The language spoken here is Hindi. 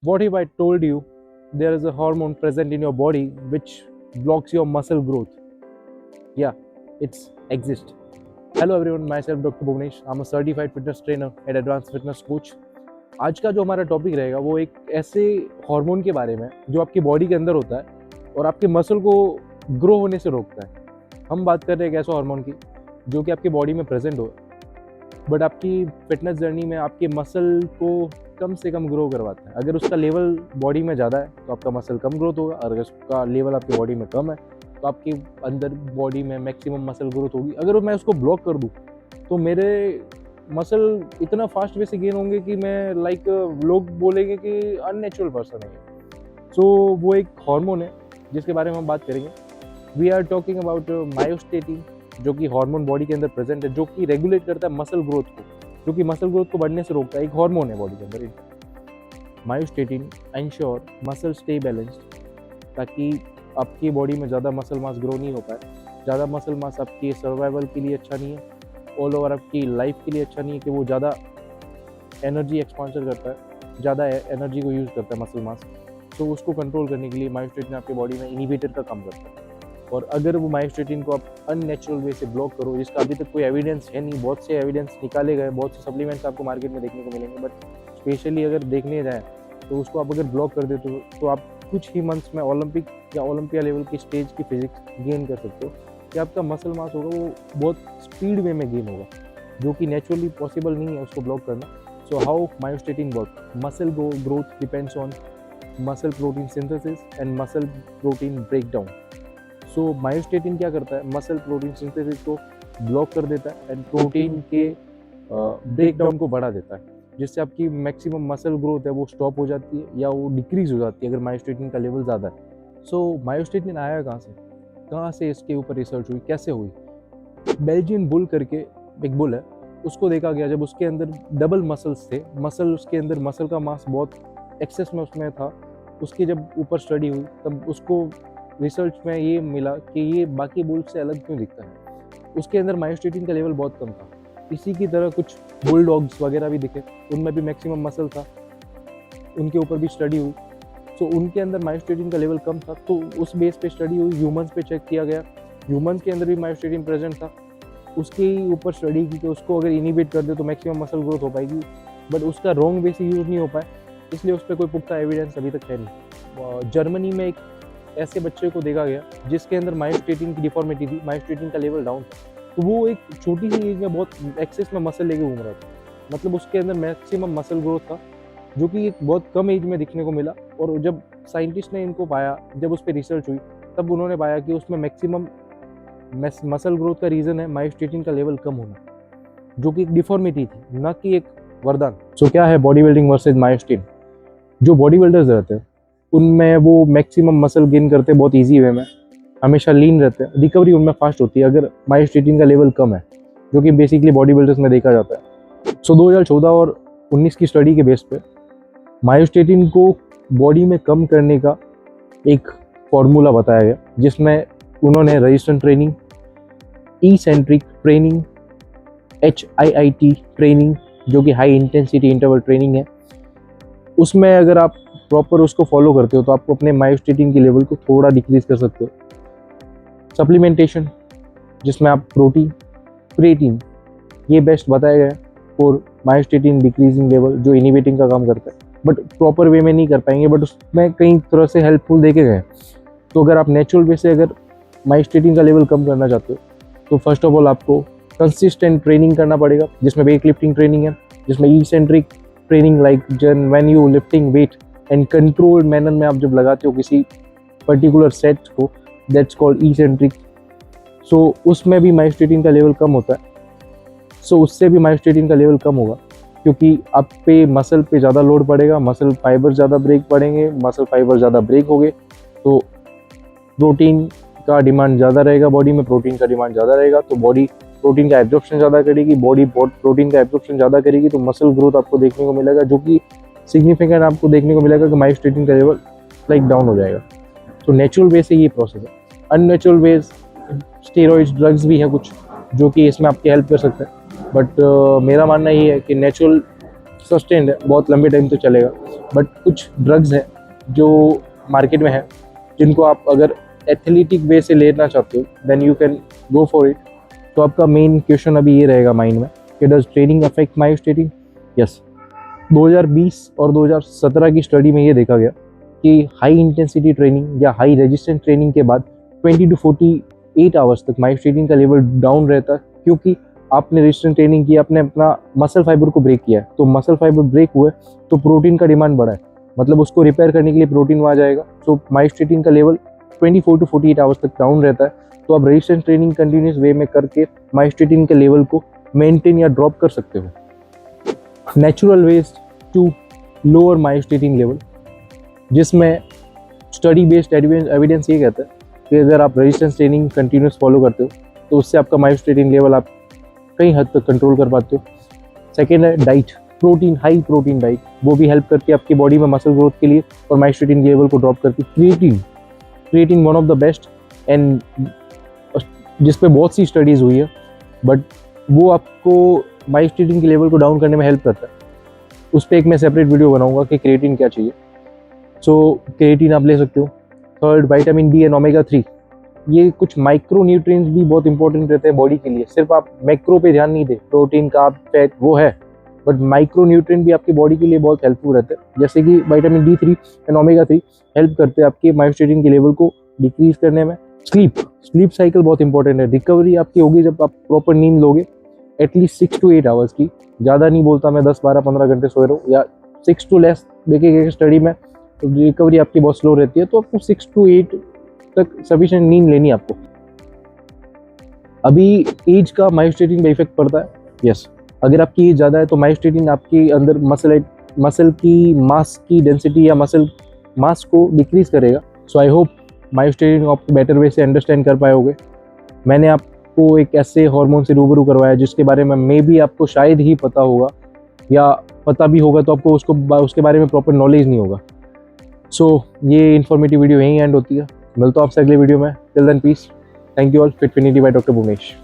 What if I told you there is a hormone present in your body which blocks your muscle growth? Yeah, it's exist. Hello everyone, myself Dr. Bhuvnesh. I'm a certified fitness trainer and advanced fitness coach. आज का जो हमारा टॉपिक रहेगा वो एक ऐसे हार्मोन के बारे में जो आपकी बॉडी के अंदर होता है और आपके मसल को ग्रो होने से रोकता है। हम बात कर रहे हैं एक ऐसा हार्मोन की जो कि आपकी बॉडी में प्रेजेंट हो, बट आपकी फिटनेस जर्नी में आपके मसल को कम से कम ग्रो करवाता है। अगर उसका लेवल बॉडी में ज़्यादा है तो आपका मसल कम ग्रोथ होगा, और अगर उसका लेवल आपकी बॉडी में कम है तो आपकी अंदर बॉडी में मैक्सिमम मसल ग्रोथ होगी। अगर मैं उसको ब्लॉक कर दूँ तो मेरे मसल इतना फास्ट वे से गेन होंगे कि मैं लोग बोलेंगे कि अननेचुरल पर्सन है। सो वो एक हार्मोन है जिसके बारे में हम बात करेंगे। वी आर टॉकिंग अबाउट मायोस्टेटिन, जो कि हार्मोन बॉडी के अंदर प्रेजेंट है, जो कि रेगुलेट करता है मसल ग्रोथ को, जो कि मसल ग्रोथ को बढ़ने से रोकता है। एक हार्मोन है बॉडी के अंदर मायोस्टेटिन एंश्योर मसल स्टे बैलेंस्ड, ताकि आपकी बॉडी में ज़्यादा मसल मास ग्रो नहीं हो पाए। ज़्यादा मसल मास आपकी सर्वाइवल के लिए अच्छा नहीं है, ऑल ओवर आपकी लाइफ के लिए अच्छा नहीं है कि वो ज़्यादा एनर्जी एक्सपांशन करता है, ज़्यादा एनर्जी को यूज़ करता है मसल मास। तो उसको कंट्रोल करने के लिए मायोस्टेटिन आपकी बॉडी में इनिबिटर का काम करता है। और अगर वो मायोस्टेटिन को आप अननेचुरल वे से ब्लॉक करो, जिसका अभी तक कोई एविडेंस है नहीं, बहुत से एविडेंस निकाले गए, बहुत से सप्लीमेंट्स आपको मार्केट में देखने को मिलेंगे, बट स्पेशली अगर देखने जाए तो उसको आप अगर ब्लॉक कर देते हो तो आप कुछ ही मंथ्स में ओलंपिक या ओलंपिया लेवल की स्टेज की फिजिक्स गेन कर सकते हो कि आपका मसल मास होगा वो बहुत स्पीड वे में गेन होगा, जो कि नेचुरली पॉसिबल नहीं है उसको ब्लॉक करना। So how myostatin work? Muscle growth depends on muscle protein synthesis and muscle protein breakdown. So myostatin क्या करता है? मसल प्रोटीन सिंथेसिस को ब्लॉक कर देता है एंड प्रोटीन के ब्रेकडाउन को बढ़ा देता है, जिससे आपकी मैक्सिमम मसल ग्रोथ है वो स्टॉप हो जाती है या वो डिक्रीज हो जाती है अगर मायोस्टेटिन का लेवल ज़्यादा है। सो मायोस्टेटिन आया कहाँ से इसके ऊपर रिसर्च हुई, कैसे हुई? बेल्जियन बुल करके एक बुल है, उसको देखा गया जब उसके अंदर डबल मसल्स थे, उसके अंदर मसल का मास बहुत एक्सेस में उसमें था। उसकी जब ऊपर स्टडी हुई तब उसको रिसर्च में ये मिला कि ये बाकी बुल से अलग क्यों दिखता है। उसके अंदर मायोस्टेटिन का लेवल बहुत कम था। इसी की तरह कुछ बुल डॉग्स वगैरह भी दिखे, उनमें भी मैक्सिमम मसल था, उनके ऊपर भी स्टडी हुई। सो उनके अंदर मायोस्टेटिन का लेवल कम था, तो उस बेस पे स्टडी हुई, ह्यूमंस पे चेक किया गया, ह्यूमंस के अंदर भी मायोस्टेटिन प्रेजेंट था। उसके ऊपर स्टडी की कि उसको अगर इनिबिट कर दे तो मैक्सिमम मसल ग्रोथ हो पाएगी, बट उसका रॉन्ग वे से यूज़ नहीं हो पाए, इसलिए उस पर कोई पुख्ता एविडेंस अभी तक है नहीं। जर्मनी में एक ऐसे बच्चे को देखा गया जिसके अंदर मायोस्टेटिन की डिफॉर्मिटी थी, मायोस्टेटिन का लेवल डाउन था, तो वो एक छोटी सी एज में बहुत एक्सेस में मसल लेके घूम रहा था, मतलब उसके अंदर मैक्सिमम मसल ग्रोथ था, जो कि एक बहुत कम एज में दिखने को मिला। और जब साइंटिस्ट ने इनको पाया, जब उस पर रिसर्च हुई, तब उन्होंने पाया कि उसमें मैक्सिमम मसल ग्रोथ का रीज़न है मायोस्टेटिन का लेवल कम होना, जो कि एक डिफॉर्मिटी थी, ना कि एक वरदान। सो क्या है बॉडी बिल्डिंग वर्सेज मायोस्टेटिन? जो बॉडी बिल्डर्स रहते हैं उनमें वो मैक्सिमम मसल गेन करते हैं बहुत ईजी वे में, हमेशा लीन रहते हैं, रिकवरी उनमें फास्ट होती है अगर मायोस्टेटिन का लेवल कम है, जो कि बेसिकली बॉडी बिल्डर्स में देखा जाता है। सो 2014 और 19 की स्टडी के बेस पे मायोस्टेटिन को बॉडी में कम करने का एक फॉर्मूला बताया गया, जिसमें उन्होंने resistance training, eccentric training, HIIT training, जो कि हाई इंटेंसिटी इंटरवल ट्रेनिंग है, उसमें अगर आप प्रॉपर उसको फॉलो करते हो तो आपको अपने मायोस्टेटिन के लेवल को थोड़ा डिक्रीज कर सकते हो। सप्लीमेंटेशन, जिसमें आप प्रोटीन, क्रिएटिन, ये बेस्ट बताया गया फॉर मायोस्टेटिन डिक्रीजिंग लेवल, जो इनिबिटिंग का काम करता है, बट प्रॉपर वे में नहीं कर पाएंगे, बट उसमें कई तरह से हेल्पफुल देखे गए। तो अगर आप नेचुरल वे से अगर मायोस्टेटिन का लेवल कम करना चाहते हो तो फर्स्ट ऑफ ऑल आपको कंसिस्टेंट ट्रेनिंग करना पड़ेगा, जिसमें वेट लिफ्टिंग ट्रेनिंग है, जिसमें eccentric training like when you lifting weight and controlled manner में आप जब लगाते हो किसी पर्टिकुलर सेट को, दैट्स कॉल्ड ई-सेंट्रिक। सो उसमें भी मायोस्टेटिन का लेवल कम होता है। सो उससे भी मायोस्टेटिन का लेवल कम होगा, क्योंकि आप पे मसल पे ज़्यादा लोड पड़ेगा, मसल फाइबर ज़्यादा ब्रेक पड़ेंगे, मसल फाइबर ज़्यादा ब्रेक हो गए तो प्रोटीन का डिमांड ज़्यादा रहेगा, बॉडी में प्रोटीन का डिमांड ज़्यादा रहेगा, तो बॉडी प्रोटीन का एब्जॉर्प्शन ज़्यादा करेगी, बॉडी प्रोटीन का एब्जॉर्प्शन ज़्यादा करेगी, तो मसल ग्रोथ आपको देखने को मिलेगा, जो कि सिग्निफिकेंट आपको देखने को मिलेगा कि मायोस्टेटिन का लेवल डाउन हो जाएगा। तो नेचुरल वे से ये प्रोसेस है। अननेचुरल वेज स्टेरॉइड्स, ड्रग्स भी हैं कुछ जो कि इसमें आपकी हेल्प कर सकते हैं, बट मेरा मानना ये है कि नेचुरल सस्टेन्ड है, बहुत लंबे टाइम तक चलेगा। बट कुछ ड्रग्स हैं जो मार्केट में है, जिनको आप अगर एथलेटिक वे से लेना चाहते हो then you can go for it. तो आपका मेन क्वेश्चन अभी ये रहेगा माइंड में कि डज ट्रेनिंग अफेक्ट मायोस्टेटिन? यस। 2020 और 2017 की स्टडी में ये देखा गया कि हाई इंटेंसिटी ट्रेनिंग या हाई रेजिस्टेंस ट्रेनिंग के बाद 20 to 48 आवर्स तक मायोस्टेटिन का लेवल डाउन रहता है, क्योंकि आपने रेजिस्टेंस ट्रेनिंग की, आपने अपना मसल फाइबर को ब्रेक किया है। तो मसल फाइबर ब्रेक हुए तो प्रोटीन का डिमांड बढ़ा है, मतलब उसको रिपेयर करने के लिए प्रोटीन वहाँ जाएगा। तो मायोस्टेटिन का लेवल 24 to 48 आवर्स तक डाउन रहता है। तो आप रेजिस्टेंस ट्रेनिंग कंटिन्यूस वे में करके मायोस्टेटिन के लेवल को मेंटेन या ड्रॉप कर सकते हो। Natural ways to lower myostatin level, जिसमें स्टडी बेस्ड एविडेंस ये कहता है कि अगर आप रेजिस्टेंस ट्रेनिंग कंटिन्यूस फॉलो करते हो तो उससे आपका मायोस्टेटिन लेवल आप कई हद तक कंट्रोल कर पाते हो। सेकेंड है diet, protein, high protein diet, वो भी हेल्प करती है आपकी बॉडी में मसल ग्रोथ के लिए और मायोस्टेटिन लेवल को ड्रॉप करती है। Creatine one of the best, and जिस पे बहुत सी स्टडीज़ हुई है, बट वो आपको मायोस्टेटिन के लेवल को डाउन करने में हेल्प करता है। उस पर एक मैं सेपरेट वीडियो बनाऊंगा कि क्रिएटिन क्या चाहिए। सो क्रिएटिन आप ले सकते हो। Third, vitamin D and omega 3, ये कुछ माइक्रो न्यूट्रिएंट्स भी बहुत इंपॉर्टेंट रहते हैं बॉडी के लिए। सिर्फ आप मैक्रो पे ध्यान नहीं दे, प्रोटीन, कार्ब, फैट वो है, बट माइक्रो न्यूट्रिएंट भी आपकी बॉडी के लिए बहुत हेल्पफुल रहते हैं। जैसे कि vitamin D3 and omega 3 help करते हैं आपके मायोस्टेटिन के लेवल को डिक्रीज करने में। स्लीप साइकिल बहुत इंपॉर्टेंट है। रिकवरी आपकी होगी जब आप प्रॉपर नींद लोगे, एटलीस्ट 6 to 8 आवर्स की। ज़्यादा नहीं बोलता मैं, 10, 12, 15 घंटे सोए रहो, या 6 to लेस देखेंगे स्टडी में तो रिकवरी आपकी बहुत स्लो रहती है। तो आपको 6 to 8 तक सफिशिएंट नींद लेनी है आपको। अभी एज का मायोस्टेटिन पे इफेक्ट पड़ता है। यस, अगर आपकी एज ज़्यादा है तो मायोस्टेटिन आपके अंदर मसल की मास की डेंसिटी या मसल मास को डिक्रीज करेगा। सो आई होप मायोस्टेटिन आप बेटर वे से अंडरस्टैंड कर पाए होगे। मैंने आपको एक ऐसे हार्मोन से रूबरू करवाया जिसके बारे में मे भी आपको शायद ही पता होगा, या पता भी होगा तो आपको उसके बारे में प्रॉपर नॉलेज नहीं होगा। सो ये इन्फॉर्मेटिव वीडियो यहीं एंड होती है। मिलता हूँ आपसे अगले वीडियो में। Till then peace. Thank you all. Fitfinity by doctor Bhuvnesh.